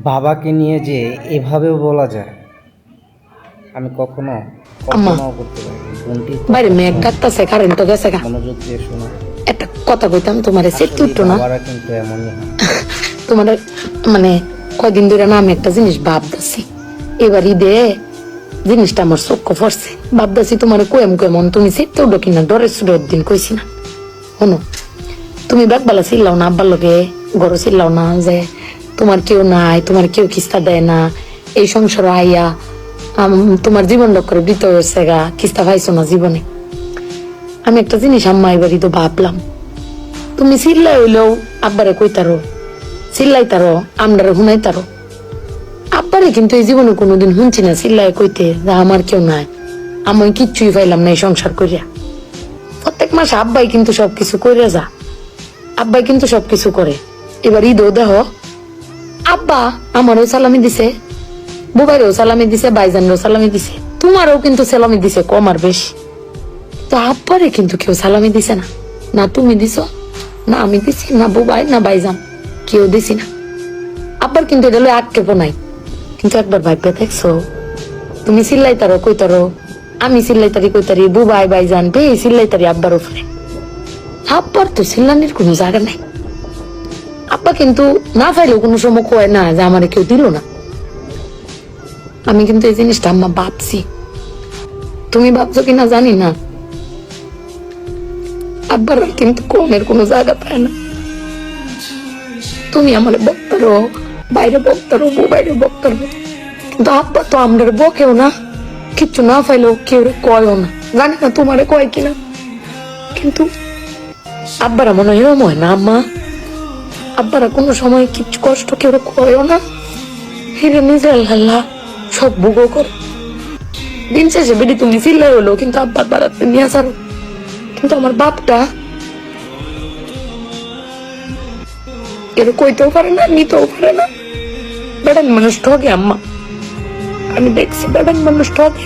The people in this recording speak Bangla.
বাবাকে নিয়ে যে এভাবেও বলা যায়, আমি কখনো আম্মা কল্পনাও করতে পারিনি। বোনটি বাইরে মেঘ ডাকতেছে, কারেন্ট গেছে গা। মনোযোগ দিয়ে শোনো। একটা কথা কইতাম, তোমার সেট আসলে উঠতো না। বাবারা কিন্তু এমনই হয়। তোমার মানে কয়দিন ধরে না আমি একটা জিনিস ভাবতেছি, এবার ঈদে জিনিসটা আমার চোখ পড়ছে। ভাবতেছি তোমার কেমন তুমি সেটতে উঠো কিনা, ডরের সুরের দিন কইছি না। শোনো, তুমি ব্যাগবালা ছিলাও না, আব্বার লগে গড় ছিলাও না যে তোমার কেউ নাই, তোমার কেউ কিস্তা দেয় না, এই সংসার আইয়া তোমার জীবন করে দিতে হয়েছে গা, কিস্তা পাইছো না জীবনে। আমি একটা জিনিস আম্মা এবারই তো ভাবলাম, তুমি চিল্লাই হইলেও আব্বারে কইতারো, চিল্লাই তারো, আমরারে শুনাই তারো। আব্বারে কিন্তু এই জীবনে কোনোদিন শুনছি না চিল্লাই কইতে যে আমার কেউ নাই, আমি কিচ্ছুই পাইলাম না এই সংসার করিয়া। প্রত্যেক মাসে আব্বাই কিন্তু সবকিছু কইরা যা, আব্বাই কিন্তু সবকিছু করে। এবার ঈদও দেহ, আব্বা আমারও সালামি দিছে, বুবাইরেও সালামি দিছে, ভাইজানেরও সালামি দিছে, তোমারও কিন্তু সালামি দিছে কম আর বেশি। তো আব্বারে কিন্তু কেউ সালামি দিছে না, না তুমি দিছো, না আমি দিছি, না বুবাই, না ভাইজান, কেউ দিছি না। আব্বার কিন্তু এটা আটকেপো নাই। কিন্তু একবার ভাইবে দেখছো, তুমি চিল্লাই তারো কইতারো, আমি চিল্লাই তারি কইতারি, বুবাই ভাইজান বে চিল্লাই তারি আব্বার উপরে। আব্বার তো চিল্লানির কোনো জায়গা নাই। আব্বা কিন্তু না পাইলেও কোনো সময় কয় না যে আমার কেউ দিল না। আমি কিন্তু এই জিনিসটা আম্মা ভাবছি, তুমি ভাবছো কিনা জানি না। আব্বার কিন্তু কমের কোনো জায়গা পায় না। তুমি আমার বক্তারো, বাইরে বক্তারো, বাইরে বক্তারো, কিন্তু আব্বা তো আমরা বকেও না, কিচ্ছু না পাইলেও কেউ কয়ও না। জানি না তোমারে কয় কিনা, কিন্তু আব্বারা মনে হয় এরম হয় না আম্মা। আব্বারা কোনো সময় কিছু কষ্ট কেউ কয়ও না, ফিরে নিজে আল্লাহ সব ভোগও কর। দিন শেষে বেরি তুমি চিল্লাই হলো, কিন্তু আব্বার বাড়াতে নিয়ে আসারো। কিন্তু আমার বাপটা কেউ কইতেও পারে না, নিতেও পারে না। বেড়ান মানুষ ঠকে আম্মা, আমি দেখছি বেড়ান মানুষ ঠকে।